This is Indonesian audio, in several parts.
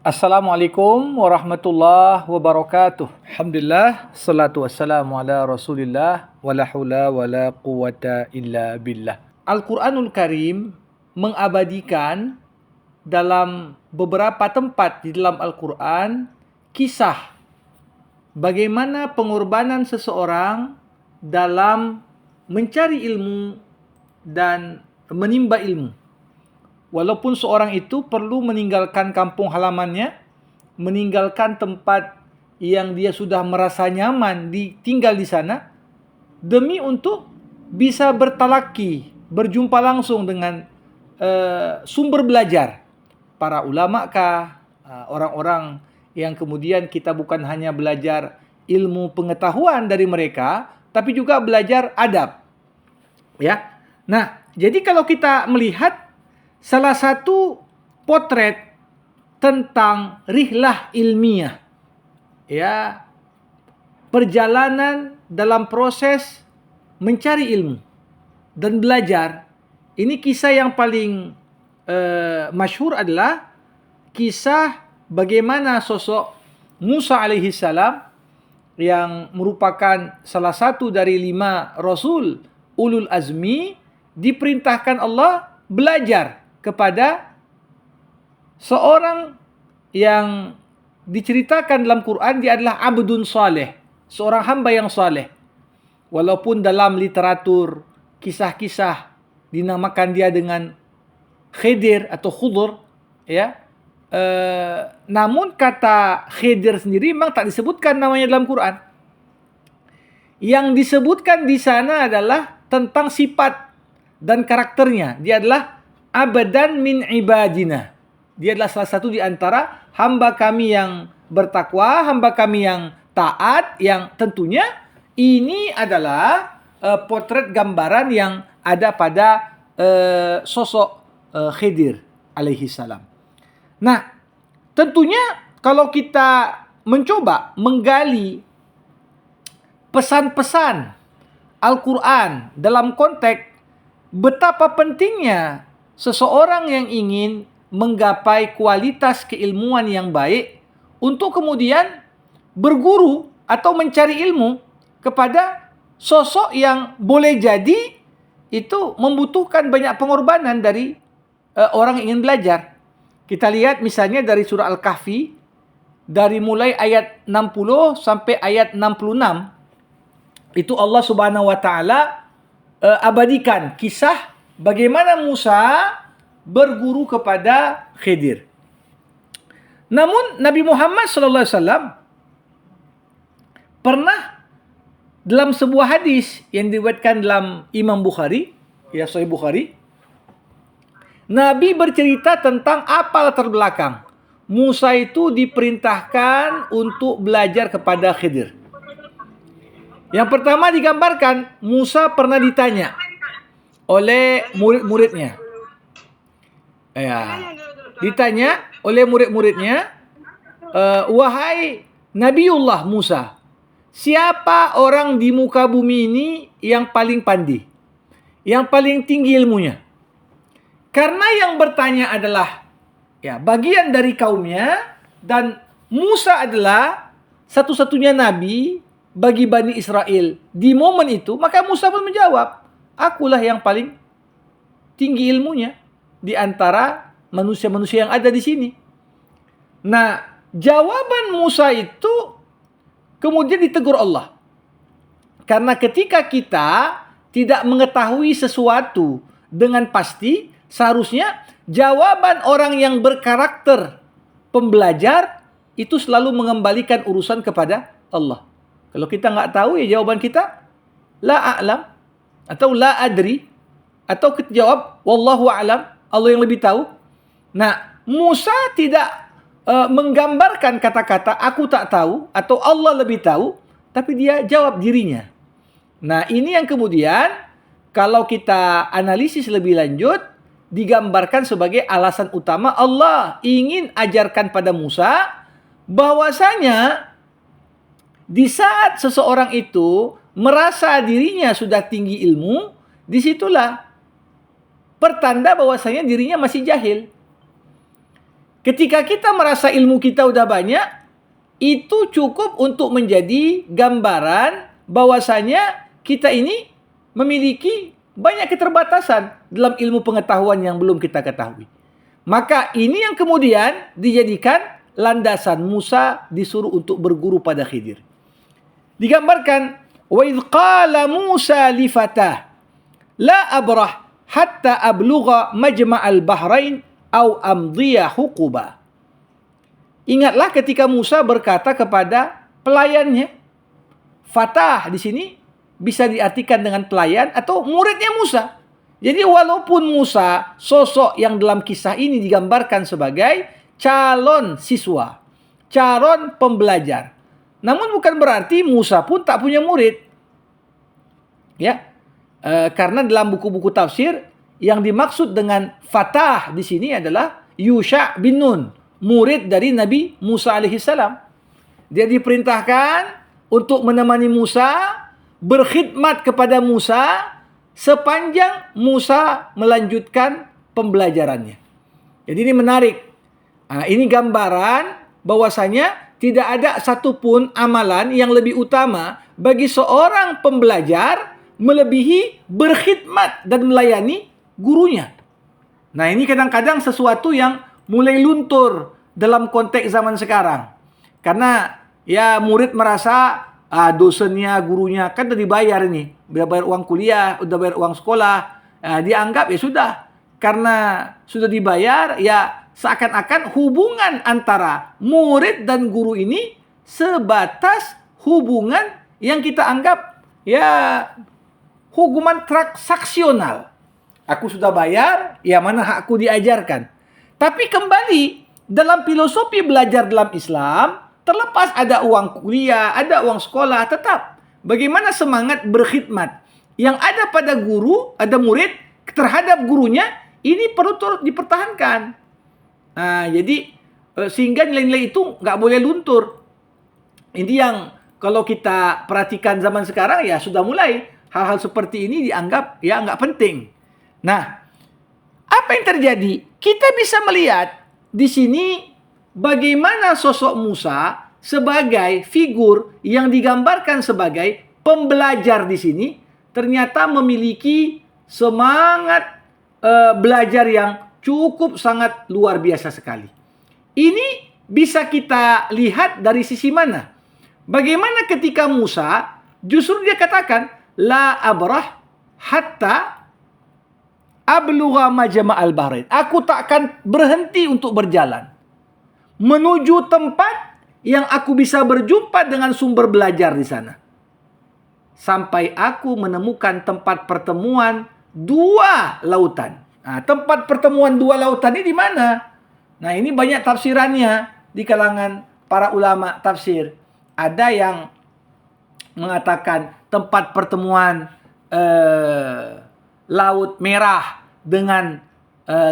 Assalamualaikum warahmatullahi wabarakatuh. Alhamdulillah, salatu wassalamu ala rasulillah, wala hawla wala quwata illa billah. Al-Quranul Karim mengabadikan dalam beberapa tempat di dalam Al-Quran kisah bagaimana pengorbanan seseorang dalam mencari ilmu dan menimba ilmu. Walaupun seorang itu perlu meninggalkan kampung halamannya, meninggalkan tempat yang dia sudah merasa nyaman tinggal di sana, demi untuk bisa bertalaki, berjumpa langsung dengan sumber belajar. Para ulama kah, orang-orang yang kemudian kita bukan hanya belajar ilmu pengetahuan dari mereka, tapi juga belajar adab. Ya. Nah, jadi kalau kita melihat salah satu potret tentang rihlah ilmiah, ya, perjalanan dalam proses mencari ilmu dan belajar. Ini kisah yang paling masyhur adalah kisah bagaimana sosok Musa alaihi salam yang merupakan salah satu dari 5 rasul ulul azmi diperintahkan Allah belajar kepada seorang yang diceritakan dalam Quran dia adalah abdun saleh, seorang hamba yang saleh. Walaupun dalam literatur kisah-kisah dinamakan dia dengan Khidir atau Khudur, ya. Namun kata Khidir sendiri memang tak disebutkan namanya dalam Quran. Yang disebutkan di sana adalah tentang sifat dan karakternya. Dia adalah abadan min ibadina. Dia adalah salah satu di antara hamba kami yang bertakwa, hamba kami yang taat, yang tentunya ini adalah potret gambaran yang ada pada sosok Khidir alaihi salam. Nah, tentunya kalau kita mencoba menggali pesan-pesan Al-Quran dalam konteks betapa pentingnya seseorang yang ingin menggapai kualitas keilmuan yang baik untuk kemudian berguru atau mencari ilmu kepada sosok yang boleh jadi itu membutuhkan banyak pengorbanan dari orang yang ingin belajar. Kita lihat misalnya dari surah Al-Kahfi, dari mulai ayat 60 sampai ayat 66, itu Allah Subhanahu wa taala abadikan kisah bagaimana Musa berguru kepada Khidir. Namun Nabi Muhammad sallallahu alaihi wasallam pernah dalam sebuah hadis yang diriwayatkan dalam Imam Bukhari, ya Sahih Bukhari, Nabi bercerita tentang apa latar belakang Musa itu diperintahkan untuk belajar kepada Khidir. Yang pertama digambarkan, Musa pernah ditanya oleh murid-muridnya. Ya, ditanya oleh murid-muridnya, wahai Nabiullah Musa, siapa orang di muka bumi ini yang paling pandai, yang paling tinggi ilmunya? Karena yang bertanya adalah bagian dari kaumnya, dan Musa adalah satu-satunya nabi bagi Bani Israel di momen itu, maka Musa pun menjawab, akulah yang paling tinggi ilmunya di antara manusia-manusia yang ada di sini. Nah, jawaban Musa itu kemudian ditegur Allah. Karena ketika kita tidak mengetahui sesuatu dengan pasti, seharusnya jawaban orang yang berkarakter pembelajar itu selalu mengembalikan urusan kepada Allah. Kalau kita nggak tahu, ya jawaban kita la a'lam atau la adri, atau kita jawab wallahu a'lam, Allah yang lebih tahu. Nah, Musa tidak menggambarkan kata-kata aku tak tahu atau Allah lebih tahu, tapi dia jawab dirinya. Nah, ini yang kemudian kalau kita analisis lebih lanjut digambarkan sebagai alasan utama Allah ingin ajarkan pada Musa bahwasanya di saat seseorang itu merasa dirinya sudah tinggi ilmu, disitulah pertanda bahwasanya dirinya masih jahil. Ketika kita merasa ilmu kita udah banyak, itu cukup untuk menjadi gambaran bahwasanya kita ini memiliki banyak keterbatasan dalam ilmu pengetahuan yang belum kita ketahui. Maka ini yang kemudian dijadikan landasan Musa disuruh untuk berguru pada Khidir. Digambarkan, wa idh qala Musa li fatah la abrah hatta ablugha majma'al bahrain au amdhiya huquba. Ingatlah ketika Musa berkata kepada pelayannya. Fatah di sini bisa diartikan dengan pelayan atau muridnya Musa. Jadi walaupun Musa sosok yang dalam kisah ini digambarkan sebagai calon siswa, calon pembelajar. Namun bukan berarti Musa pun tak punya murid. Ya. Karena dalam buku-buku tafsir yang dimaksud dengan fatah di sini adalah Yusha bin Nun, murid dari Nabi Musa alaihissalam. Dia diperintahkan untuk menemani Musa, berkhidmat kepada Musa sepanjang Musa melanjutkan pembelajarannya. Jadi ini menarik. Ini gambaran bahwasanya tidak ada satupun amalan yang lebih utama bagi seorang pembelajar melebihi berkhidmat dan melayani gurunya. Nah, ini kadang-kadang sesuatu yang mulai luntur dalam konteks zaman sekarang. Karena ya murid merasa dosennya, gurunya kan udah dibayar nih. Udah bayar uang kuliah, udah bayar uang sekolah. Dianggap ya sudah. Karena sudah dibayar, ya seakan-akan hubungan antara murid dan guru ini sebatas hubungan yang kita anggap ya hubungan transaksional. Aku sudah bayar, ya mana hakku diajarkan. Tapi kembali, dalam filosofi belajar dalam Islam, terlepas ada uang kuliah, ada uang sekolah, tetap bagaimana semangat berkhidmat yang ada pada guru, ada murid terhadap gurunya, ini perlu terus dipertahankan. Jadi sehingga nilai-nilai itu nggak boleh luntur. Ini yang kalau kita perhatikan zaman sekarang ya sudah mulai hal-hal seperti ini dianggap ya nggak penting. Nah, apa yang terjadi? Kita bisa melihat di sini bagaimana sosok Musa sebagai figur yang digambarkan sebagai pembelajar di sini ternyata memiliki semangat belajar yang cukup sangat luar biasa sekali. Ini bisa kita lihat dari sisi mana? Bagaimana ketika Musa justru dia katakan la abrah hatta ablugha majma'al bahrain. Aku tak akan berhenti untuk berjalan menuju tempat yang aku bisa berjumpa dengan sumber belajar di sana. Sampai aku menemukan tempat pertemuan dua lautan. Tempat pertemuan dua lautan ini di mana? Nah, ini banyak tafsirannya di kalangan para ulama tafsir. Ada yang mengatakan tempat pertemuan Laut Merah dengan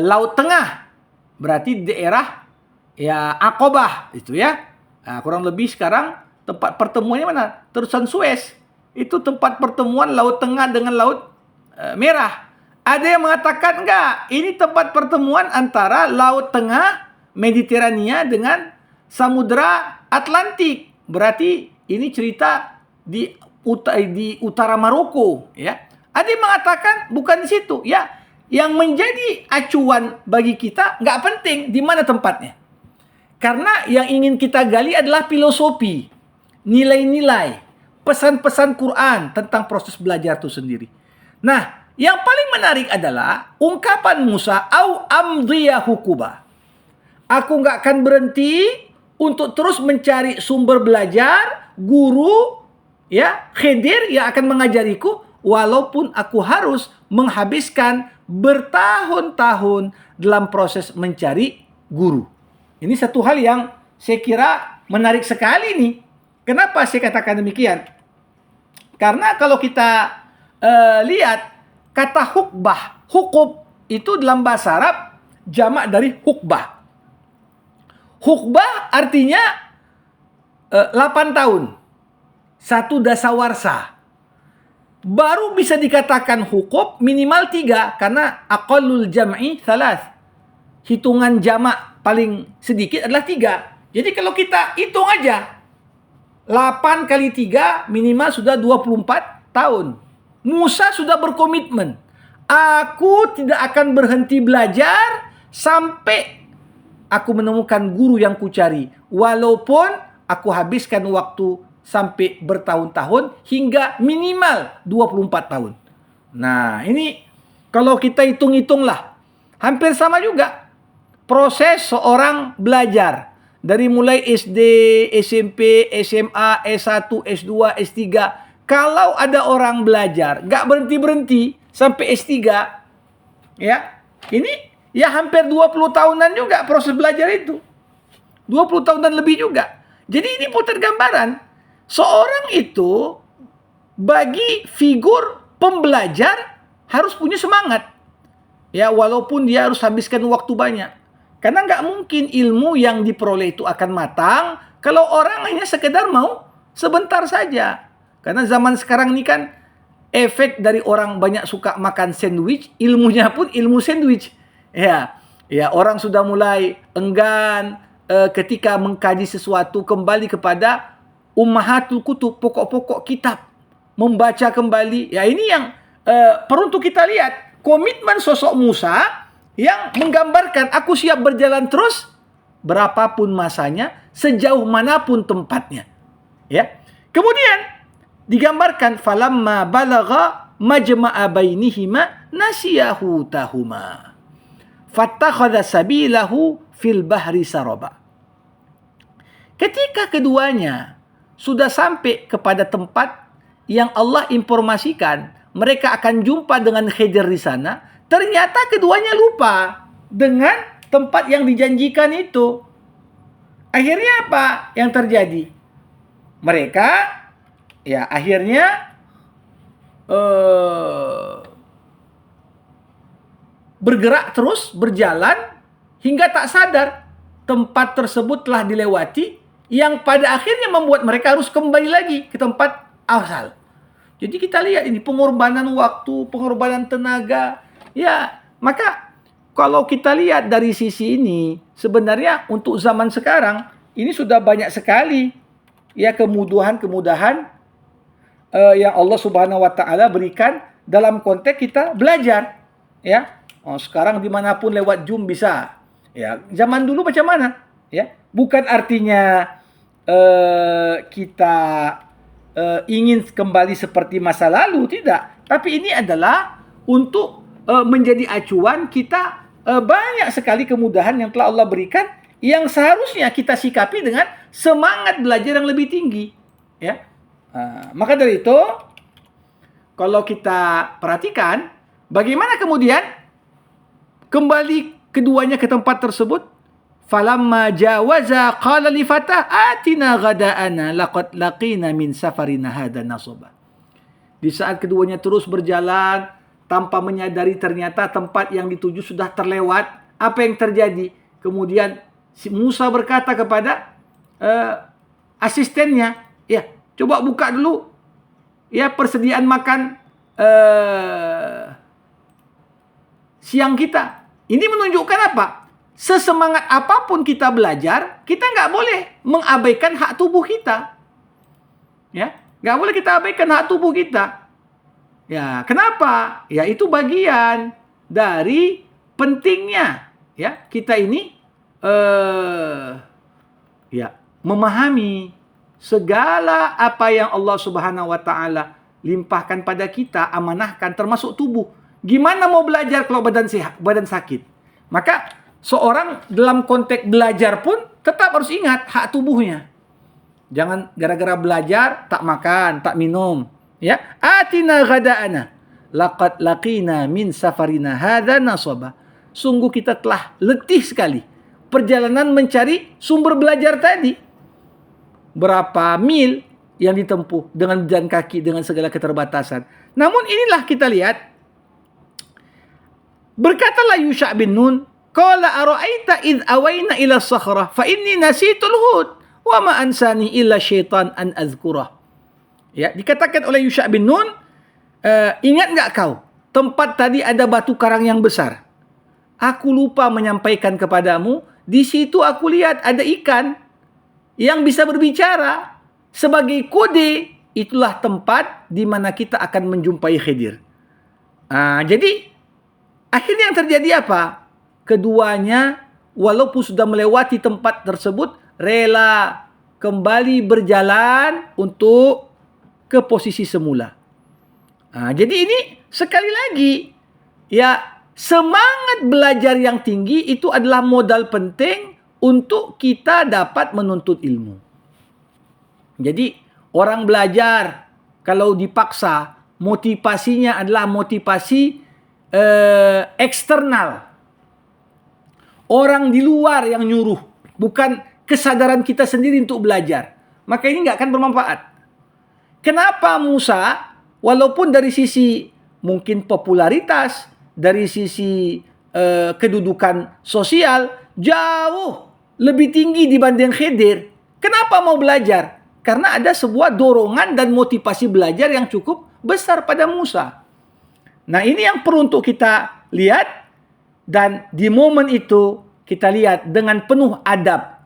Laut Tengah. Berarti daerah ya Aqabah itu ya. Kurang lebih sekarang tempat pertemuannya mana? Terusan Suez. Itu tempat pertemuan Laut Tengah dengan Laut Merah. Ada yang mengatakan enggak, ini tempat pertemuan antara Laut Tengah Mediterania dengan Samudra Atlantik. Berarti ini cerita di utara Maroko ya. Ada yang mengatakan bukan di situ ya. Yang menjadi acuan bagi kita nggak penting di mana tempatnya. Karena yang ingin kita gali adalah filosofi, nilai-nilai, pesan-pesan Quran tentang proses belajar itu sendiri. Nah, yang paling menarik adalah ungkapan Musa, au amdhiya hukuba. Aku nggak akan berhenti untuk terus mencari sumber belajar, guru, ya, Khidir yang akan mengajariku, walaupun aku harus menghabiskan bertahun-tahun dalam proses mencari guru. Ini satu hal yang saya kira menarik sekali nih. Kenapa saya katakan demikian? Karena kalau kita lihat kata hukbah, hukub itu dalam bahasa Arab jamak dari hukbah. Hukbah artinya 8 tahun. 1 dasawarsa. Baru bisa dikatakan hukub minimal 3 karena aqallul jam'i 3. Hitungan jamak paling sedikit adalah 3. Jadi kalau kita hitung aja, 8 kali 3 minimal sudah 24 tahun. Musa sudah berkomitmen, aku tidak akan berhenti belajar sampai aku menemukan guru yang kucari. Walaupun aku habiskan waktu sampai bertahun-tahun hingga minimal 24 tahun. Nah, ini kalau kita hitung-hitunglah, hampir sama juga proses seorang belajar. Dari mulai SD, SMP, SMA, S1, S2, S3. Kalau ada orang belajar, gak berhenti-berhenti sampai S3, ya, ini ya hampir 20 tahunan juga proses belajar itu. 20 tahunan lebih juga. Jadi ini putar gambaran. Seorang itu bagi figur pembelajar harus punya semangat. Ya, walaupun dia harus habiskan waktu banyak. Karena nggak mungkin ilmu yang diperoleh itu akan matang kalau orang hanya sekedar mau sebentar saja. Karena zaman sekarang ini kan efek dari orang banyak suka makan sandwich, ilmunya pun ilmu sandwich. Ya, orang sudah mulai enggan ketika mengkaji sesuatu kembali kepada ummahatul kutub, pokok-pokok kitab, membaca kembali. Ya, ini yang perlu untuk kita lihat. Komitmen sosok Musa yang menggambarkan aku siap berjalan terus berapapun masanya, sejauh manapun tempatnya. Ya. Kemudian digambarkan falamma balagha majma'a bainihima nasiyahu tahuma fattakhadha sabilahu fil bahri saraba. Ketika keduanya sudah sampai kepada tempat yang Allah informasikan mereka akan jumpa dengan Khidir di sana, ternyata keduanya lupa dengan tempat yang dijanjikan itu. Akhirnya apa yang terjadi? Mereka ya akhirnya bergerak terus, berjalan hingga tak sadar tempat tersebut telah dilewati, yang pada akhirnya membuat mereka harus kembali lagi ke tempat asal. Jadi kita lihat ini pengorbanan waktu, pengorbanan tenaga. Ya, maka kalau kita lihat dari sisi ini, sebenarnya untuk zaman sekarang ini sudah banyak sekali ya kemudahan-kemudahan yang Allah Subhanahu wa taala berikan dalam konteks kita belajar. Ya. Sekarang dimanapun lewat Zoom bisa. Ya, zaman dulu macam mana? Ya, bukan artinya kita ingin kembali seperti masa lalu, tidak. Tapi ini adalah untuk menjadi acuan kita, banyak sekali kemudahan yang telah Allah berikan yang seharusnya kita sikapi dengan semangat belajar yang lebih tinggi. Ya, maka dari itu kalau kita perhatikan bagaimana kemudian kembali keduanya ke tempat tersebut. Falamma jawaza qala li fatah atina ghada'ana laqad laqina min safarina hadha nasaba. Di saat keduanya terus berjalan tanpa menyadari ternyata tempat yang dituju sudah terlewat, apa yang terjadi? Kemudian si Musa berkata kepada asistennya, ya, coba buka dulu ya persediaan makan siang kita. Ini menunjukkan apa? Sesemangat apapun kita belajar, kita nggak boleh mengabaikan hak tubuh kita. Ya, nggak boleh kita abaikan hak tubuh kita. Ya, kenapa? Ya, itu bagian dari pentingnya ya kita ini ya memahami segala apa yang Allah Subhanahu wa taala limpahkan pada kita, amanahkan termasuk tubuh. Gimana mau belajar kalau badan sehat, badan sakit? Maka seorang dalam konteks belajar pun tetap harus ingat hak tubuhnya. Jangan gara-gara belajar tak makan, tak minum. Ya, atina ghada'ana laqad laqina min safarina hadza nasaba. Sungguh kita telah letih sekali perjalanan mencari sumber belajar tadi. Berapa mil yang ditempuh dengan jalan kaki dengan segala keterbatasan. Namun inilah kita lihat, berkatalah Yusha bin Nun, qala ara'aita id awayna ila as-sakhrah fa inni nasitul hud wa ma ansani illa syaitan an azkurah. Ya, dikatakan oleh Yusha bin Nun, ingat enggak kau tempat tadi ada batu karang yang besar? Aku lupa menyampaikan kepadamu Di situ aku lihat ada ikan yang bisa berbicara. Sebagai kode, itulah tempat di mana kita akan menjumpai Khidir. Jadi, akhirnya yang terjadi apa? Keduanya, walaupun sudah melewati tempat tersebut, rela kembali berjalan untuk ke posisi semula. Jadi ini sekali lagi, ya, semangat belajar yang tinggi itu adalah modal penting untuk kita dapat menuntut ilmu. Jadi orang belajar kalau dipaksa, motivasinya adalah motivasi eksternal. Orang di luar yang nyuruh, bukan kesadaran kita sendiri untuk belajar. Maka ini nggak akan bermanfaat. Kenapa Musa, walaupun dari sisi mungkin popularitas, dari sisi kedudukan sosial, jauh lebih tinggi dibanding Khidir. Kenapa mau belajar? Karena ada sebuah dorongan dan motivasi belajar yang cukup besar pada Musa. Nah, ini yang perlu untuk kita lihat. Dan di momen itu kita lihat dengan penuh adab,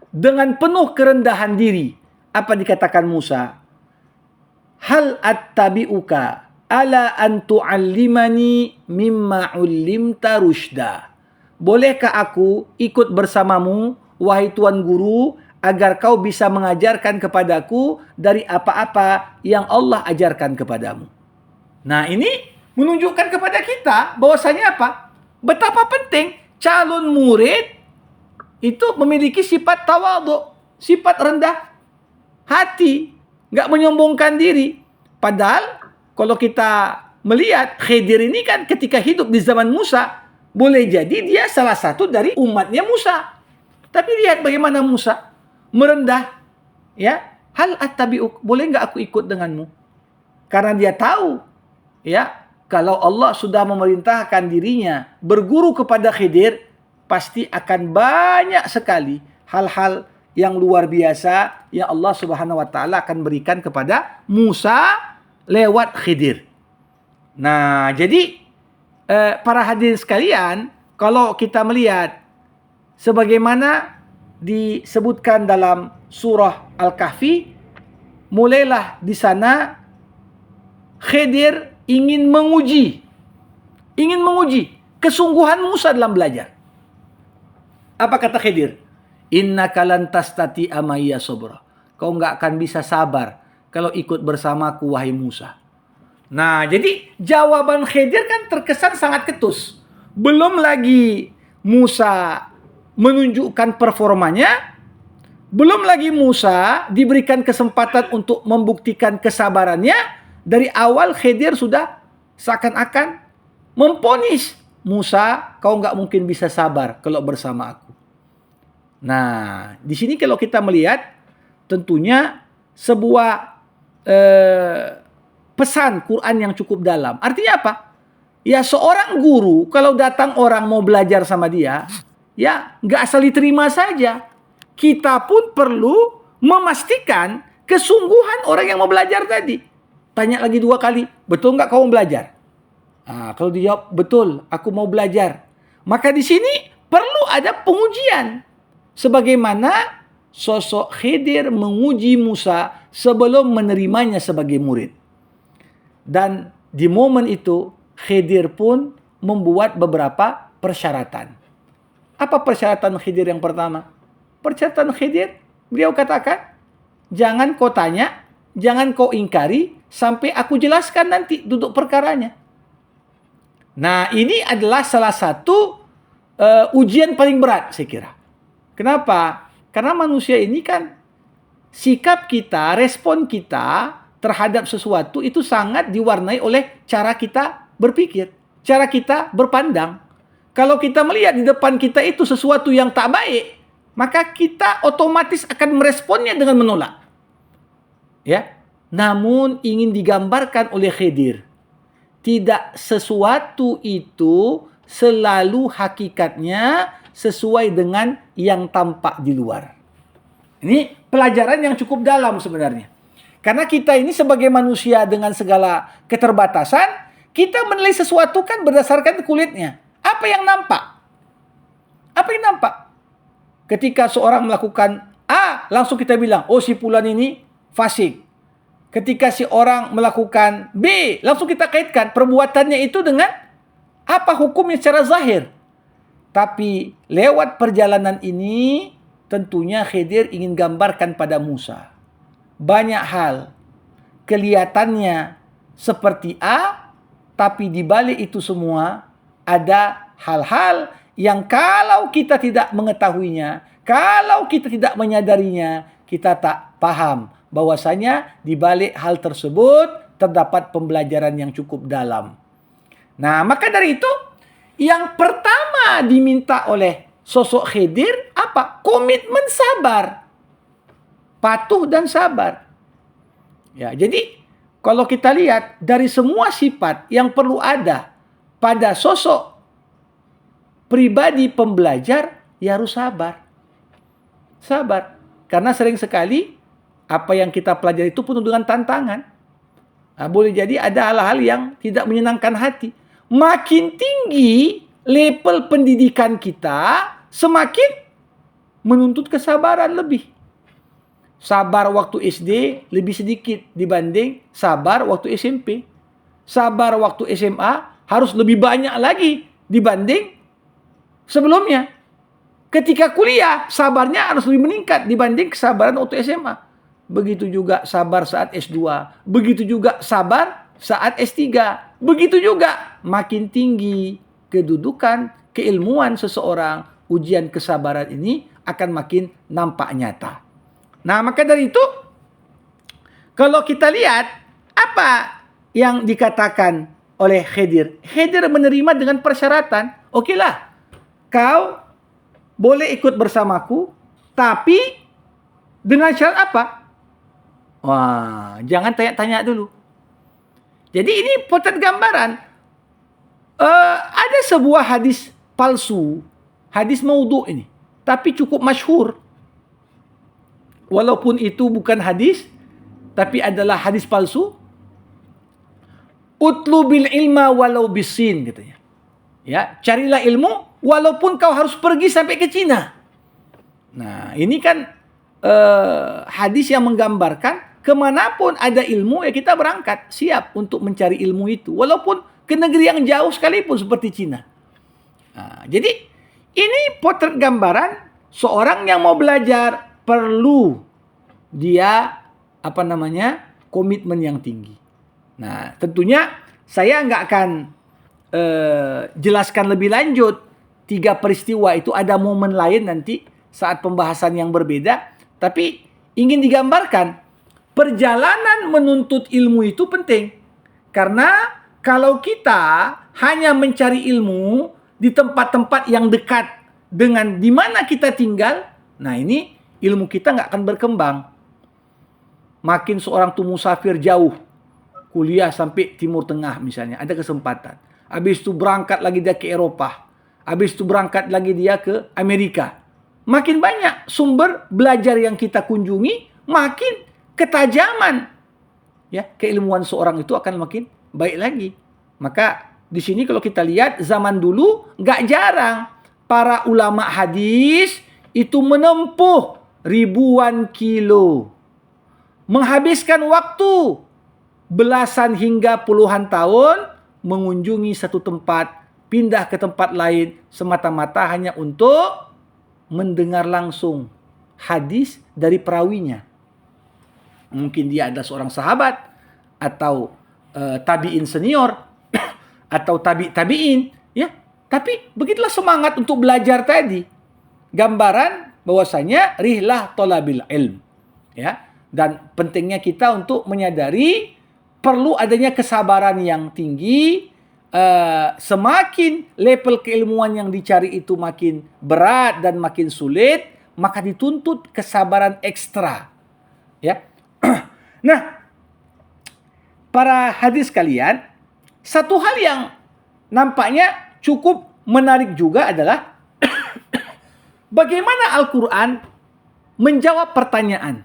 dengan penuh kerendahan diri. Apa dikatakan Musa? Hal attabi'uka ala an tu'allimani mimma 'ullimta rusyda. Bolehkah aku ikut bersamamu, wahai Tuan Guru, agar kau bisa mengajarkan kepadaku dari apa-apa yang Allah ajarkan kepadamu. Nah, ini menunjukkan kepada kita bahwasanya apa? Betapa penting calon murid itu memiliki sifat tawadhu, sifat rendah hati, nggak menyombongkan diri. Padahal kalau kita melihat Khidir ini kan ketika hidup di zaman Musa, boleh jadi dia salah satu dari umatnya Musa. Tapi lihat bagaimana Musa merendah, ya. Hal attabi'uk, boleh nggak aku ikut denganmu? Karena dia tahu, ya, kalau Allah sudah memerintahkan dirinya berguru kepada Khidir, pasti akan banyak sekali hal-hal yang luar biasa yang Allah Subhanahu wa taala akan berikan kepada Musa lewat Khidir. Nah, jadi para hadirin sekalian, kalau kita melihat sebagaimana disebutkan dalam surah Al-Kahfi, mulailah di sana Khidir ingin menguji kesungguhan Musa dalam belajar. Apa kata Khidir? Innaka lan tastati'a maiya sabra. Kau enggak akan bisa sabar kalau ikut bersamaku wahai Musa. Nah, jadi jawaban Khidir kan terkesan sangat ketus. Belum lagi Musa menunjukkan performanya, belum lagi Musa diberikan kesempatan untuk membuktikan kesabarannya. Dari awal Khidir sudah seakan-akan memponis Musa, kau nggak mungkin bisa sabar kalau bersama aku. Nah, di sini kalau kita melihat tentunya sebuah pesan Quran yang cukup dalam. Artinya apa? Ya, seorang guru kalau datang orang mau belajar sama dia, ya nggak asal diterima saja. Kita pun perlu memastikan kesungguhan orang yang mau belajar tadi. Tanya lagi 2 kali, betul nggak kau mau belajar? Kalau dijawab betul, aku mau belajar. Maka di sini perlu ada pengujian. Sebagaimana sosok Khidir menguji Musa sebelum menerimanya sebagai murid. Dan di momen itu Khidir pun membuat beberapa persyaratan. Apa persyaratan Khidir yang pertama? Persyaratan Khidir, beliau katakan, jangan kau tanya, jangan kau ingkari, sampai aku jelaskan nanti duduk perkaranya. Nah, ini adalah salah satu ujian paling berat, saya kira. Kenapa? Karena manusia ini kan, sikap kita, respon kita terhadap sesuatu itu sangat diwarnai oleh cara kita berpikir, cara kita berpandang. Kalau kita melihat di depan kita itu sesuatu yang tak baik, maka kita otomatis akan meresponnya dengan menolak. Ya, namun ingin digambarkan oleh Khidir, tidak sesuatu itu selalu hakikatnya sesuai dengan yang tampak di luar. Ini pelajaran yang cukup dalam sebenarnya. Karena kita ini sebagai manusia dengan segala keterbatasan, kita menilai sesuatu kan berdasarkan kulitnya. Apa yang nampak? Apa yang nampak? Ketika seorang melakukan A, langsung kita bilang, oh si fulan ini fasik. Ketika si orang melakukan B, langsung kita kaitkan perbuatannya itu dengan apa hukumnya secara zahir. Tapi lewat perjalanan ini, tentunya Khidir ingin gambarkan pada Musa. Banyak hal kelihatannya seperti A, tapi di balik itu semua ada hal-hal yang kalau kita tidak mengetahuinya, kalau kita tidak menyadarinya, kita tak paham bahwasanya di balik hal tersebut terdapat pembelajaran yang cukup dalam. Nah, maka dari itu yang pertama diminta oleh sosok Khidir apa? Komitmen sabar. Patuh dan sabar. Ya, jadi kalau kita lihat dari semua sifat yang perlu ada pada sosok pribadi pembelajar, ya harus sabar. Sabar. Karena sering sekali apa yang kita pelajari itu penuh dengan tantangan. Nah, boleh jadi ada hal-hal yang tidak menyenangkan hati. Makin tinggi level pendidikan kita, semakin menuntut kesabaran lebih. Sabar waktu SD lebih sedikit dibanding sabar waktu SMP. Sabar waktu SMA harus lebih banyak lagi dibanding sebelumnya. Ketika kuliah, sabarnya harus lebih meningkat dibanding kesabaran waktu SMA. Begitu juga sabar saat S2. Begitu juga sabar saat S3. Begitu juga makin tinggi kedudukan, keilmuan seseorang, ujian kesabaran ini akan makin nampak nyata. Nah, maka dari itu, kalau kita lihat apa yang dikatakan oleh Khidir. Khidir menerima dengan persyaratan. Okelah, kau boleh ikut bersamaku, tapi dengan syarat apa? Wah, jangan tanya-tanya dulu. Jadi ini potret gambaran. Ada sebuah hadis palsu, hadis maudhu ini, tapi cukup masyhur. Walaupun itu bukan hadis, tapi adalah hadis palsu. Utlubil ilma walau bisin, katanya. Ya, carilah ilmu walaupun kau harus pergi sampai ke Cina. Nah, ini kan hadis yang menggambarkan kemanapun ada ilmu, ya kita berangkat siap untuk mencari ilmu itu, walaupun ke negeri yang jauh sekalipun seperti Cina. Nah, jadi ini potret gambaran seorang yang mau belajar perlu dia komitmen yang tinggi. Nah, tentunya saya nggak akan jelaskan lebih lanjut 3 peristiwa itu, ada momen lain nanti saat pembahasan yang berbeda, tapi ingin digambarkan perjalanan menuntut ilmu itu penting. Karena kalau kita hanya mencari ilmu di tempat-tempat yang dekat dengan di mana kita tinggal, nah ini ilmu kita nggak akan berkembang. Makin seorang tuh musafir jauh, kuliah sampai Timur Tengah misalnya, ada kesempatan. Habis itu berangkat lagi dia ke Eropa. Habis itu berangkat lagi dia ke Amerika. Makin banyak sumber belajar yang kita kunjungi, makin ketajaman ya keilmuan seorang itu akan makin baik lagi. Maka di sini kalau kita lihat zaman dulu nggak jarang para ulama hadis itu menempuh ribuan kilo, menghabiskan waktu belasan hingga puluhan tahun mengunjungi satu tempat, pindah ke tempat lain semata-mata hanya untuk mendengar langsung hadis dari perawinya. Mungkin dia adalah seorang sahabat atau tabi'in senior atau tabi'in, ya. Tapi begitulah semangat untuk belajar tadi. Gambaran bahwasanya rihlah thalabil ilm, ya. Dan pentingnya kita untuk menyadari perlu adanya kesabaran yang tinggi. Semakin level keilmuan yang dicari itu makin berat dan makin sulit, maka dituntut kesabaran ekstra. Ya. Nah, para hadis kalian, satu hal yang nampaknya cukup menarik juga adalah bagaimana Al-Quran menjawab pertanyaan.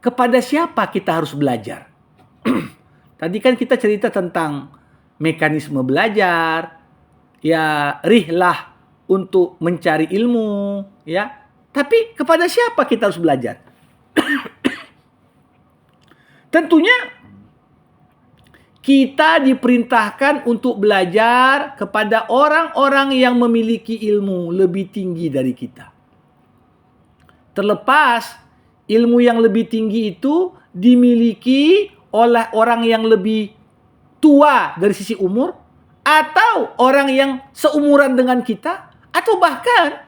Kepada siapa kita harus belajar? Tadi kan kita cerita tentang mekanisme belajar, ya rihlah untuk mencari ilmu, Ya. Tapi kepada siapa kita harus belajar? Tentunya kita diperintahkan untuk belajar kepada orang-orang yang memiliki ilmu lebih tinggi dari kita. Terlepas ilmu yang lebih tinggi itu dimiliki oleh orang yang lebih tua dari sisi umur, atau orang yang seumuran dengan kita, atau bahkan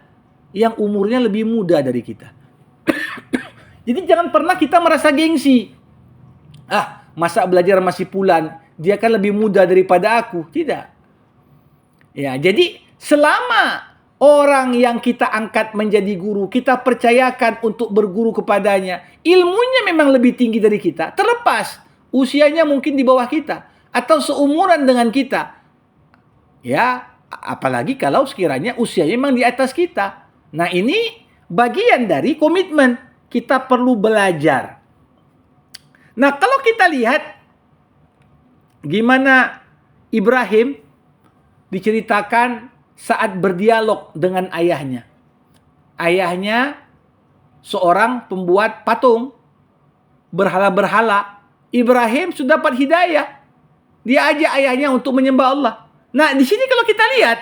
yang umurnya lebih muda dari kita. Jadi jangan pernah kita merasa gengsi. Masa belajar masih Fulan, dia kan lebih muda daripada aku. Tidak. Ya, jadi selama orang yang kita angkat menjadi guru, kita percayakan untuk berguru kepadanya, ilmunya memang lebih tinggi dari kita, terlepas usianya mungkin di bawah kita atau seumuran dengan kita. Ya, apalagi kalau sekiranya usianya memang di atas kita. Nah, ini bagian dari komitmen. Kita perlu belajar. Nah, kalau kita lihat gimana Ibrahim diceritakan saat berdialog dengan ayahnya. Ayahnya seorang pembuat patung, berhala-berhala. Ibrahim sudah dapat hidayah. Dia ajak ayahnya untuk menyembah Allah. Nah, di sini kalau kita lihat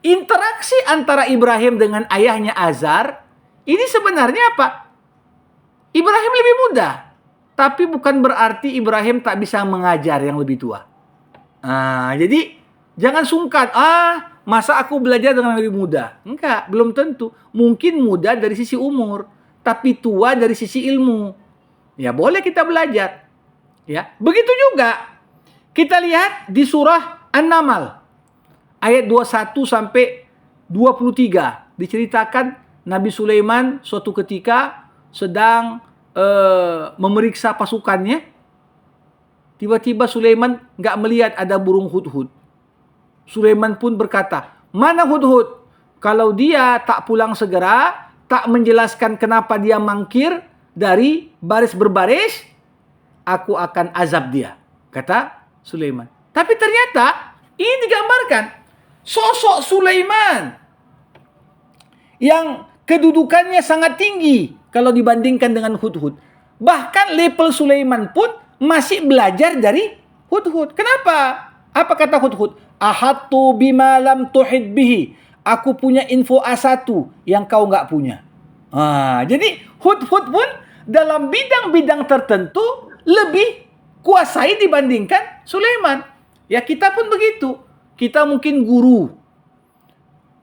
interaksi antara Ibrahim dengan ayahnya Azar, ini sebenarnya apa? Ibrahim lebih muda. Tapi bukan berarti Ibrahim tak bisa mengajar yang lebih tua. Jadi jangan sungkan. Masa aku belajar dengan lebih muda? Enggak, belum tentu. Mungkin muda dari sisi umur, tapi tua dari sisi ilmu. Ya boleh kita belajar. Ya, begitu juga kita lihat di surah An-Naml ayat 21 sampai 23 diceritakan Nabi Sulaiman suatu ketika sedang memeriksa pasukannya. Tiba-tiba Sulaiman nggak melihat ada burung hudhud. Sulaiman pun berkata, mana hudhud? Kalau dia tak pulang segera, tak menjelaskan kenapa dia mangkir dari baris berbaris, aku akan azab dia, kata Sulaiman. Tapi ternyata ini digambarkan sosok Sulaiman yang kedudukannya sangat tinggi kalau dibandingkan dengan hudhud. Bahkan level Sulaiman pun masih belajar dari hudhud. Kenapa? Apa kata hudhud? Ahattu bima lam tuhid bihi. Aku punya info A1 yang kau nggak punya. Jadi hudhud pun dalam bidang-bidang tertentu lebih kuasai dibandingkan Sulaiman. Ya, kita pun begitu. Kita mungkin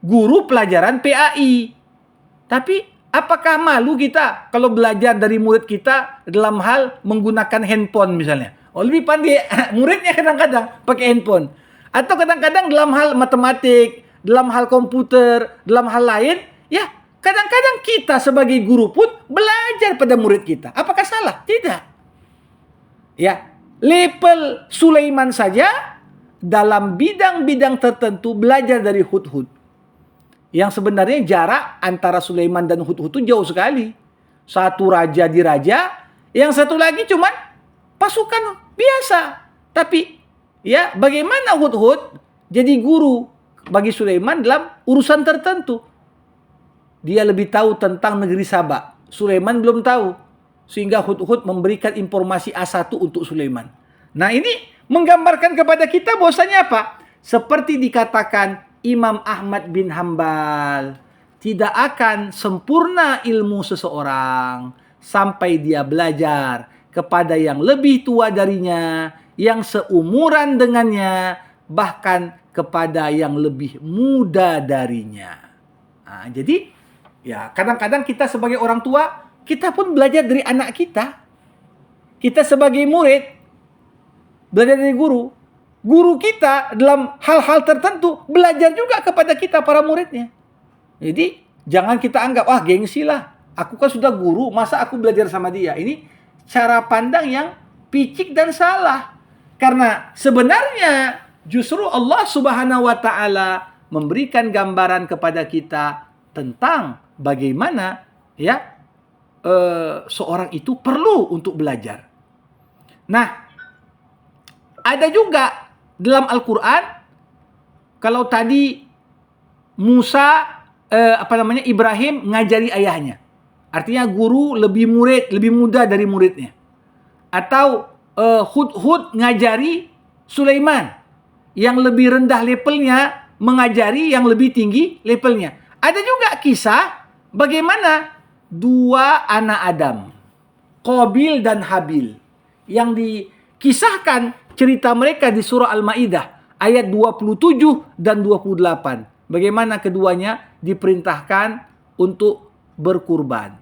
guru pelajaran PAI. Tapi apakah malu kita kalau belajar dari murid kita dalam hal menggunakan handphone misalnya? Lebih pandai muridnya kadang-kadang pakai handphone. Atau kadang-kadang dalam hal matematik, dalam hal komputer, dalam hal lain, ya kadang-kadang kita sebagai guru pun belajar pada murid kita. Apakah salah? Tidak. Ya, level Sulaiman saja dalam bidang-bidang tertentu belajar dari hudhud. Yang sebenarnya jarak antara Sulaiman dan hudhud itu jauh sekali. Satu raja di raja, yang satu lagi cuman pasukan biasa. Tapi ya, bagaimana hudhud jadi guru bagi Sulaiman dalam urusan tertentu? Dia lebih tahu tentang negeri Sabak. Sulaiman belum tahu. Sehingga hudhud memberikan informasi A1 untuk Sulaiman. Nah, ini menggambarkan kepada kita bahwasanya apa? Seperti dikatakan Imam Ahmad bin Hambal, tidak akan sempurna ilmu seseorang sampai dia belajar kepada yang lebih tua darinya, yang seumuran dengannya, bahkan kepada yang lebih muda darinya. Jadi, ya kadang-kadang kita sebagai orang tua, kita pun belajar dari anak kita. Kita sebagai murid, belajar dari guru. Guru kita dalam hal-hal tertentu belajar juga kepada kita para muridnya. Jadi jangan kita anggap, gengsi lah. Aku kan sudah guru, masa aku belajar sama dia? Ini cara pandang yang picik dan salah. Karena sebenarnya justru Allah Subhanahu wa taala memberikan gambaran kepada kita tentang bagaimana ya seorang itu perlu untuk belajar. Nah, ada juga dalam Al-Quran, kalau tadi Musa Ibrahim ngajari ayahnya. Artinya guru lebih muda dari muridnya. Atau Hud ngajari Sulaiman yang lebih rendah levelnya mengajari yang lebih tinggi levelnya. Ada juga kisah bagaimana dua anak Adam, Qabil dan Habil, yang dikisahkan cerita mereka di surah Al-Maidah ayat 27 dan 28. Bagaimana keduanya diperintahkan untuk berkurban.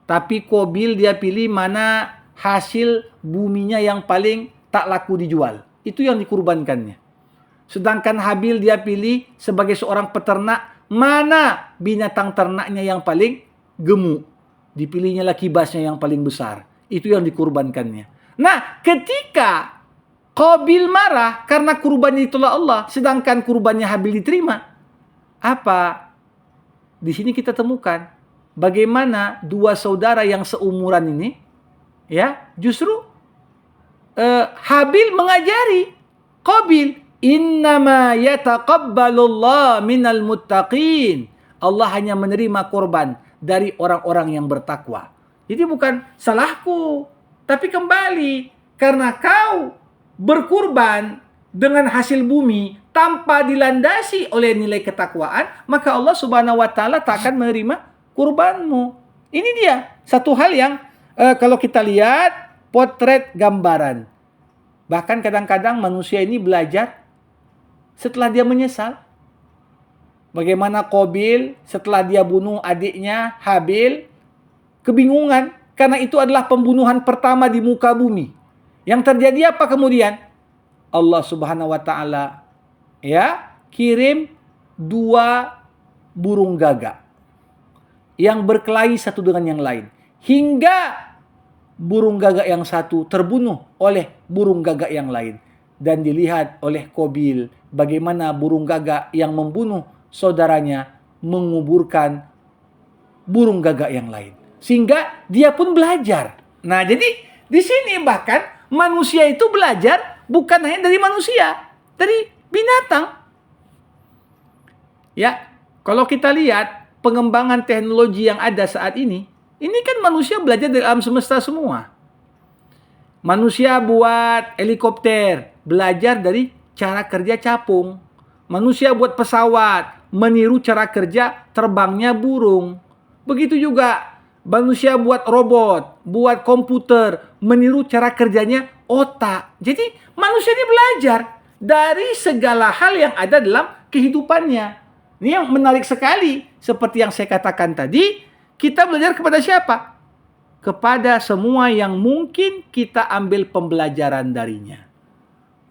Tapi Qabil dia pilih mana hasil buminya yang paling tak laku dijual. Itu yang dikurbankannya. Sedangkan Habil dia pilih sebagai seorang peternak, mana binatang ternaknya yang paling gemuk. Dipilihnya lah kibasnya yang paling besar. Itu yang dikurbankannya. Nah, ketika Qabil marah karena kurbannya itulah Allah, sedangkan kurbannya Habil diterima. Apa? Di sini kita temukan bagaimana dua saudara yang seumuran ini, ya, justru Habil mengajari Qabil, innama yataqabbalullah minal muttaqin. Allah hanya menerima korban dari orang-orang yang bertakwa. Jadi bukan salahku, tapi kembali karena kau berkurban dengan hasil bumi tanpa dilandasi oleh nilai ketakwaan, maka Allah Subhanahu wa taala tak akan menerima kurbanmu. Ini dia satu hal yang kalau kita lihat potret gambaran. Bahkan kadang-kadang manusia ini belajar setelah dia menyesal. Bagaimana Qabil setelah dia bunuh adiknya Habil kebingungan karena itu adalah pembunuhan pertama di muka bumi. Yang terjadi apa kemudian? Allah Subhanahu wa taala kirim dua burung gagak yang berkelahi satu dengan yang lain hingga burung gagak yang satu terbunuh oleh burung gagak yang lain, dan dilihat oleh Qabil bagaimana burung gagak yang membunuh saudaranya menguburkan burung gagak yang lain, sehingga dia pun belajar. Nah, jadi di sini bahkan manusia itu belajar bukan hanya dari manusia, dari binatang. Ya, kalau kita lihat pengembangan teknologi yang ada saat ini kan manusia belajar dari alam semesta semua. Manusia buat helikopter, belajar dari cara kerja capung. Manusia buat pesawat, meniru cara kerja terbangnya burung. Begitu juga manusia buat robot, buat komputer, meniru cara kerjanya otak. Jadi manusia ini belajar dari segala hal yang ada dalam kehidupannya. Ini yang menarik sekali. Seperti yang saya katakan tadi, kita belajar kepada siapa? Kepada semua yang mungkin kita ambil pembelajaran darinya.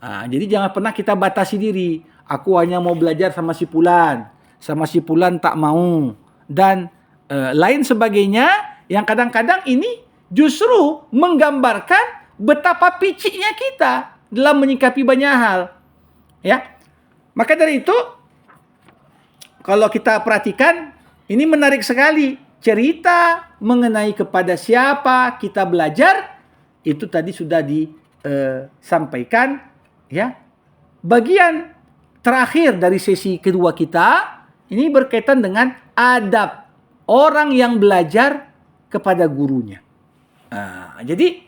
Nah, jadi jangan pernah kita batasi diri. Aku hanya mau belajar sama si Fulan tak mau. Dan lain sebagainya yang kadang-kadang ini justru menggambarkan betapa piciknya kita dalam menyikapi banyak hal. Ya. Maka dari itu kalau kita perhatikan ini menarik sekali. Cerita mengenai kepada siapa kita belajar itu tadi sudah disampaikan, ya. Bagian terakhir dari sesi kedua kita ini berkaitan dengan adab orang yang belajar kepada gurunya. Nah, jadi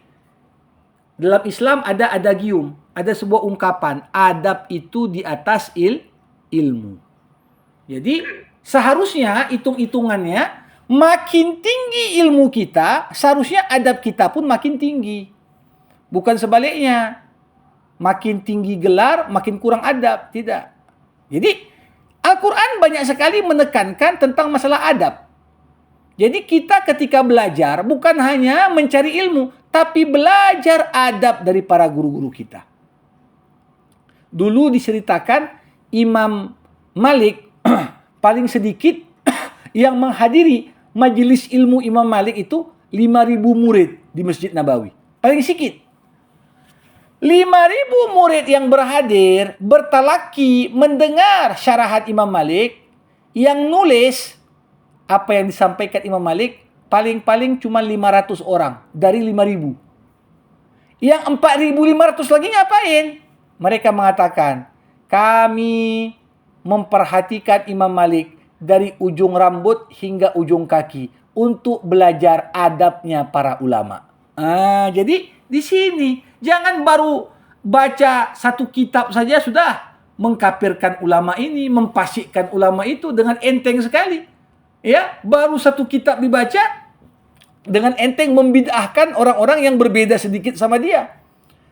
dalam Islam ada adagium, ada sebuah ungkapan, adab itu di atas ilmu. Jadi seharusnya hitung-hitungannya makin tinggi ilmu kita, seharusnya adab kita pun makin tinggi. Bukan sebaliknya. Makin tinggi gelar, makin kurang adab. Tidak. Jadi, Al-Quran banyak sekali menekankan tentang masalah adab. Jadi kita ketika belajar, bukan hanya mencari ilmu, tapi belajar adab dari para guru-guru kita. Dulu diceritakan, Imam Malik paling sedikit yang menghadiri majelis ilmu Imam Malik itu 5.000 murid di Masjid Nabawi. Paling sedikit. 5.000 murid yang berhadir, bertalaki, mendengar syarahat Imam Malik, yang nulis apa yang disampaikan Imam Malik, paling-paling cuma 500 orang dari 5.000. Yang 4.500 lagi ngapain? Mereka mengatakan, kami memperhatikan Imam Malik dari ujung rambut hingga ujung kaki untuk belajar adabnya para ulama. Jadi di sini jangan baru baca satu kitab saja sudah mengkafirkan ulama ini, memfasikkan ulama itu dengan enteng sekali. Ya, baru satu kitab dibaca dengan enteng membid'ahkan orang-orang yang berbeda sedikit sama dia.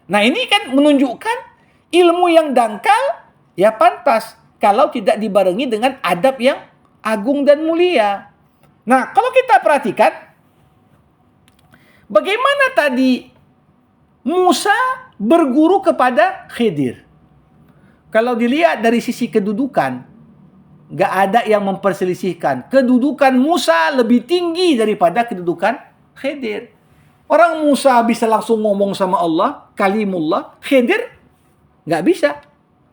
Nah, ini kan menunjukkan ilmu yang dangkal ya pantas kalau tidak dibarengi dengan adab yang agung dan mulia. Nah, kalau kita perhatikan bagaimana tadi Musa berguru kepada Khidir. Kalau dilihat dari sisi kedudukan, gak ada yang memperselisihkan. Kedudukan Musa lebih tinggi daripada kedudukan Khidir. Orang Musa bisa langsung ngomong sama Allah, kalimullah. Khidir gak bisa.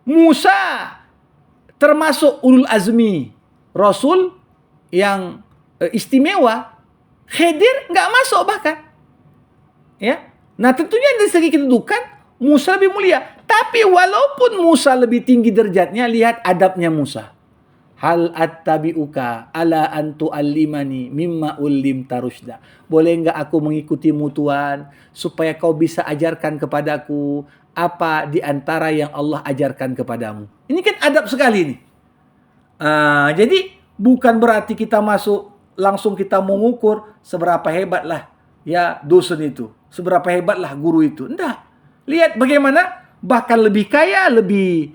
Musa termasuk ulul azmi, Rasul yang istimewa. Khidir gak masuk bahkan. Ya. Nah, tentunya dari segi kedudukan Musa lebih mulia. Tapi walaupun Musa lebih tinggi derajatnya, lihat adabnya Musa. Hal attabi'uka ala antu allimani mimma ullim tarusda. Boleh enggak aku mengikutimu Tuhan supaya kau bisa ajarkan kepadaku apa di antara yang Allah ajarkan kepadamu. Ini kan adab sekali nih. Jadi bukan berarti kita masuk langsung kita mengukur seberapa hebatlah ya dosen itu, seberapa hebatlah guru itu. Enggak. Lihat bagaimana bahkan lebih kaya, lebih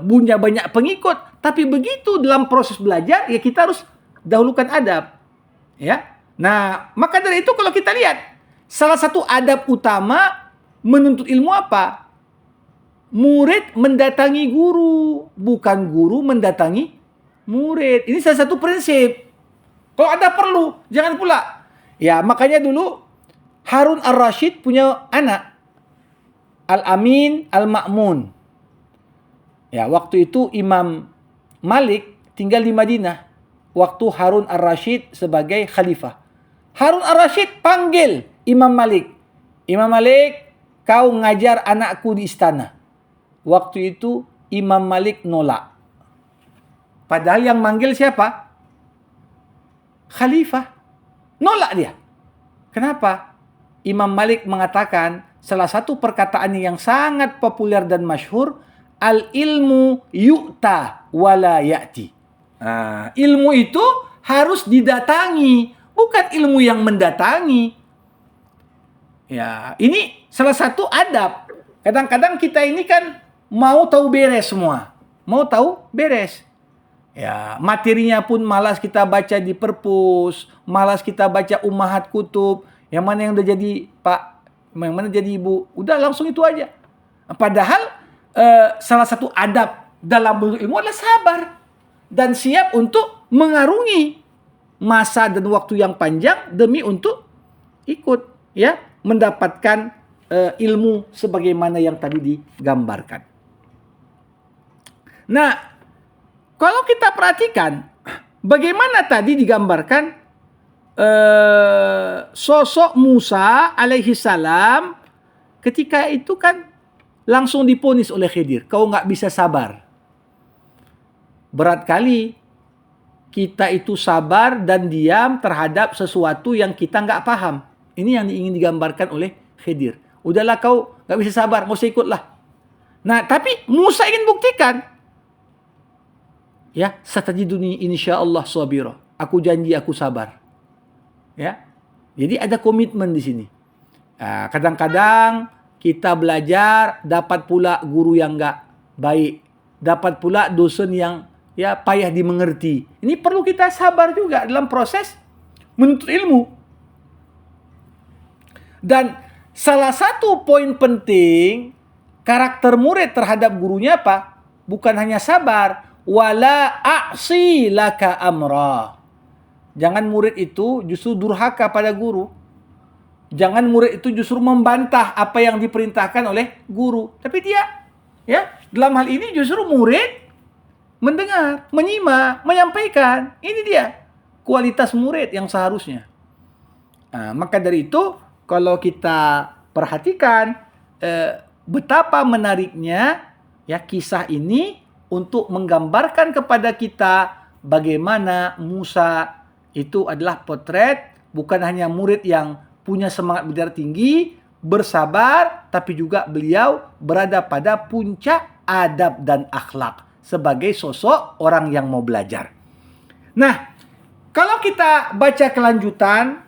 punya banyak pengikut, tapi begitu dalam proses belajar ya kita harus dahulukan adab. Ya. Nah, maka dari itu kalau kita lihat salah satu adab utama menuntut ilmu apa? Murid mendatangi guru, bukan guru mendatangi murid. Ini salah satu prinsip. Kalau ada perlu, jangan pula. Ya, makanya dulu Harun Ar-Rasyid punya anak Al-Amin Al-Ma'mun. Ya, waktu itu Imam Malik tinggal di Madinah. Waktu Harun Ar-Rasyid sebagai khalifah. Harun Ar-Rasyid panggil Imam Malik. Imam Malik, kau ngajar anakku di istana. Waktu itu Imam Malik nolak. Padahal yang manggil siapa? Khalifah. Nolak dia. Kenapa? Imam Malik mengatakan salah satu perkataan yang sangat populer dan masyhur, al-ilmu yu'ta wala ya'ti. Ilmu itu harus didatangi, bukan ilmu yang mendatangi. Ya, ini salah satu adab. Kadang-kadang kita ini kan mau tahu beres semua. Mau tahu beres. Ya, materinya pun malas kita baca di perpus, malas kita baca ummahat kutub, yang mana yang udah jadi Pak, yang mana jadi Ibu, udah langsung itu aja. Padahal salah satu adab dalam menuntut ilmu adalah sabar dan siap untuk mengarungi masa dan waktu yang panjang demi untuk ikut ya mendapatkan ilmu sebagaimana yang tadi digambarkan. Nah, kalau kita perhatikan bagaimana tadi digambarkan sosok Musa alaihi salam ketika itu kan langsung diponis oleh Khidir, kau nggak bisa sabar. Berat kali kita itu sabar dan diam terhadap sesuatu yang kita nggak paham. Ini yang ingin digambarkan oleh Khidir. Udahlah kau nggak bisa sabar, nggak usah ikutlah. Nah, tapi Musa ingin buktikan. Ya, satajiduni insyaallah sabira. Aku janji aku sabar. Ya. Jadi ada komitmen di sini. Kadang-kadang kita belajar dapat pula guru yang enggak baik, dapat pula dosen yang ya payah dimengerti. Ini perlu kita sabar juga dalam proses menuntut ilmu. Dan salah satu poin penting karakter murid terhadap gurunya apa? Bukan hanya sabar, wala a'si laka amra. Jangan murid itu justru durhaka pada guru. Jangan murid itu justru membantah apa yang diperintahkan oleh guru. Tapi dia, ya, dalam hal ini justru murid mendengar, menyimak, menyampaikan. Ini dia kualitas murid yang seharusnya. Maka dari itu, kalau kita perhatikan betapa menariknya ya kisah ini untuk menggambarkan kepada kita bagaimana Musa itu adalah potret bukan hanya murid yang punya semangat belajar tinggi, bersabar, tapi juga beliau berada pada puncak adab dan akhlak sebagai sosok orang yang mau belajar. Nah, kalau kita baca kelanjutan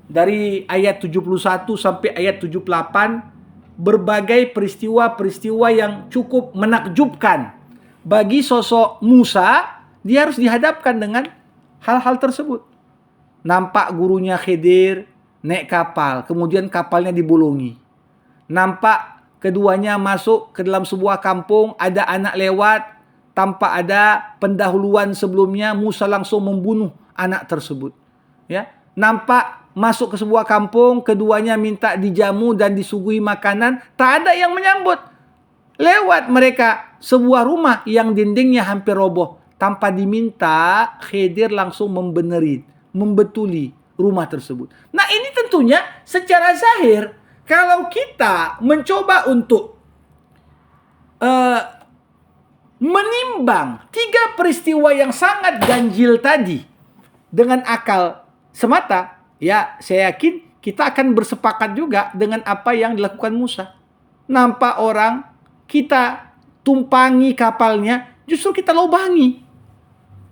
dari ayat 71 sampai ayat 78, berbagai peristiwa-peristiwa yang cukup menakjubkan bagi sosok Musa, dia harus dihadapkan dengan hal-hal tersebut. Nampak gurunya Khidir naik kapal, kemudian kapalnya dibolongi. Nampak keduanya masuk ke dalam sebuah kampung, ada anak lewat, tanpa ada pendahuluan sebelumnya, Musa langsung membunuh anak tersebut. Ya, nampak masuk ke sebuah kampung, keduanya minta dijamu dan disuguhi makanan, tak ada yang menyambut. Lewat mereka sebuah rumah yang dindingnya hampir roboh, tanpa diminta, Khidir langsung membetuli rumah tersebut. Nah, ini tentunya secara zahir, kalau kita mencoba untuk menimbang 3 peristiwa yang sangat ganjil tadi dengan akal semata, ya saya yakin kita akan bersepakat juga dengan apa yang dilakukan Musa. Nampak orang, kita tumpangi kapalnya, justru kita lobangi.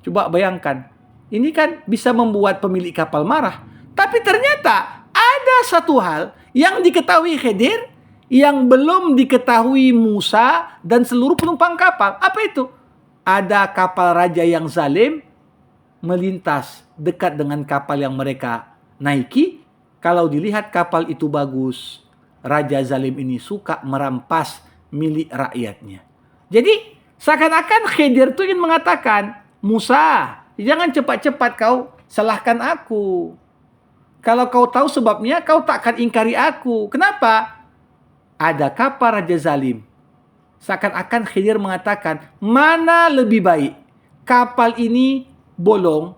Coba bayangkan, ini kan bisa membuat pemilik kapal marah. Tapi ternyata ada satu hal yang diketahui Khidir, yang belum diketahui Musa dan seluruh penumpang kapal. Apa itu? Ada kapal raja yang zalim melintas dekat dengan kapal yang mereka naiki. Kalau dilihat kapal itu bagus, raja zalim ini suka merampas milik rakyatnya. Jadi seakan-akan Khidir itu ingin mengatakan, Musa, jangan cepat-cepat kau salahkan aku. Kalau kau tahu sebabnya, kau tak akan ingkari aku. Kenapa? Ada kapal raja zalim. Seakan-akan Khidir mengatakan, mana lebih baik? Kapal ini bolong,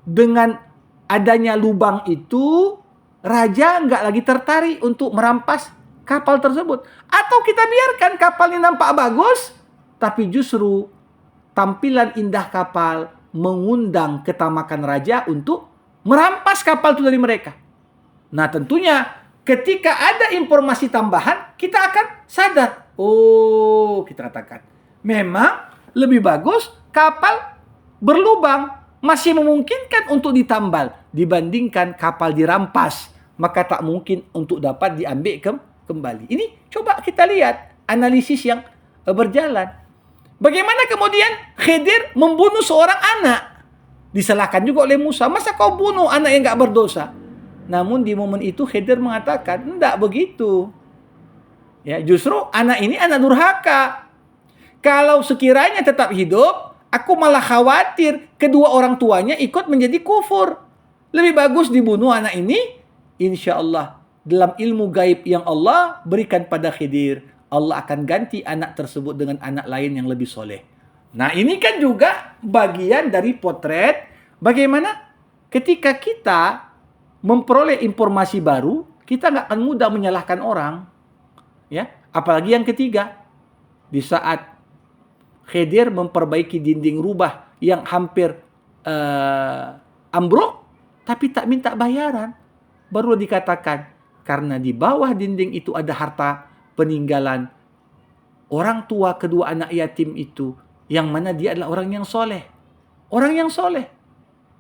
dengan adanya lubang itu, raja nggak lagi tertarik untuk merampas kapal tersebut. Atau kita biarkan kapal ini nampak bagus, tapi justru tampilan indah kapal mengundang ketamakan raja untuk merampas kapal itu dari mereka. Nah, tentunya ketika ada informasi tambahan, kita akan sadar. Oh, kita katakan, memang lebih bagus kapal berlubang, masih memungkinkan untuk ditambal dibandingkan kapal dirampas, maka tak mungkin untuk dapat diambil kembali. Ini coba kita lihat analisis yang berjalan. Bagaimana kemudian Khidir membunuh seorang anak? Disalahkan juga oleh Musa. Masa kau bunuh anak yang gak berdosa? Namun di momen itu Khidir mengatakan, enggak begitu. Ya, justru anak ini anak durhaka. Kalau sekiranya tetap hidup, aku malah khawatir kedua orang tuanya ikut menjadi kufur. Lebih bagus dibunuh anak ini. Insya Allah dalam ilmu gaib yang Allah berikan pada Khidir, Allah akan ganti anak tersebut dengan anak lain yang lebih soleh. Nah, ini kan juga bagian dari potret bagaimana ketika kita memperoleh informasi baru, kita nggak akan mudah menyalahkan orang. Ya, apalagi yang ketiga, di saat Khidir memperbaiki dinding rubah yang hampir ambruk, tapi tak minta bayaran. Baru dikatakan, karena di bawah dinding itu ada harta peninggalan orang tua kedua anak yatim itu, yang mana dia adalah orang yang soleh. Orang yang soleh.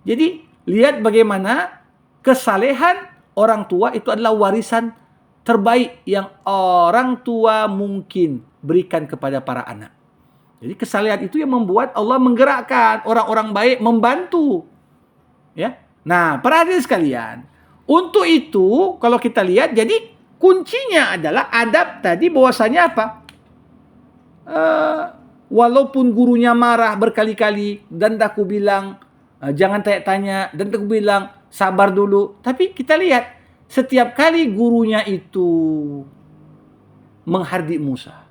Jadi, lihat bagaimana kesalehan orang tua itu adalah warisan terbaik yang orang tua mungkin berikan kepada para anak. Jadi kesalehan itu yang membuat Allah menggerakkan orang-orang baik membantu. Ya. Nah, para hadirin sekalian, untuk itu kalau kita lihat, jadi kuncinya adalah adab tadi, bahwasanya apa? Walaupun gurunya marah berkali-kali dan aku bilang jangan tanya-tanya, dan aku bilang sabar dulu, tapi kita lihat setiap kali gurunya itu menghardik Musa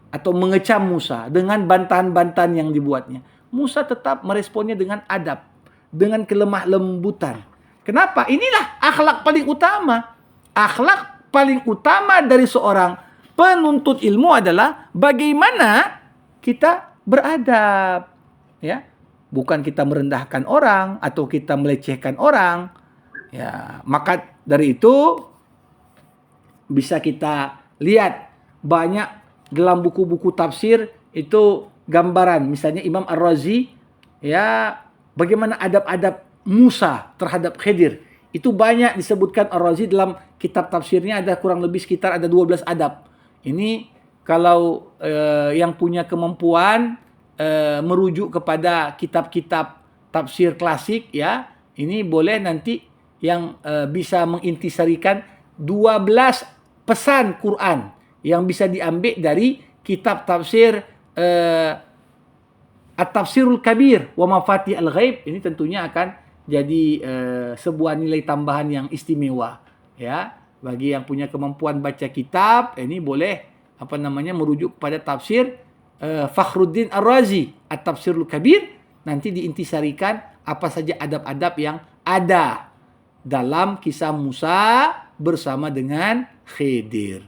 atau mengecam Musa dengan bantahan-bantahan yang dibuatnya, Musa tetap meresponnya dengan adab, dengan kelemah lembutan. Kenapa? Inilah akhlak paling utama. Akhlak paling utama dari seorang penuntut ilmu adalah bagaimana kita beradab. Ya, bukan kita merendahkan orang atau kita melecehkan orang. Ya, maka dari itu bisa kita lihat banyak dalam buku-buku tafsir itu gambaran. Misalnya Imam Ar-Razi, ya, bagaimana adab-adab Musa terhadap Khidir. Itu banyak disebutkan Ar-Razi dalam kitab tafsirnya, ada kurang lebih sekitar ada 12 adab. Ini kalau yang punya kemampuan merujuk kepada kitab-kitab tafsir klasik, ya, ini boleh nanti yang bisa mengintisarikan 12 pesan Quran yang bisa diambil dari kitab tafsir At-Tafsirul Kabir wa Mafatihul Ghaib. Ini tentunya akan jadi sebuah nilai tambahan yang istimewa, ya, bagi yang punya kemampuan baca kitab. Ini boleh merujuk pada tafsir Fakhruddin Ar-Razi At-Tafsirul Kabir, nanti diintisarikan apa saja adab-adab yang ada dalam kisah Musa bersama dengan Khidir.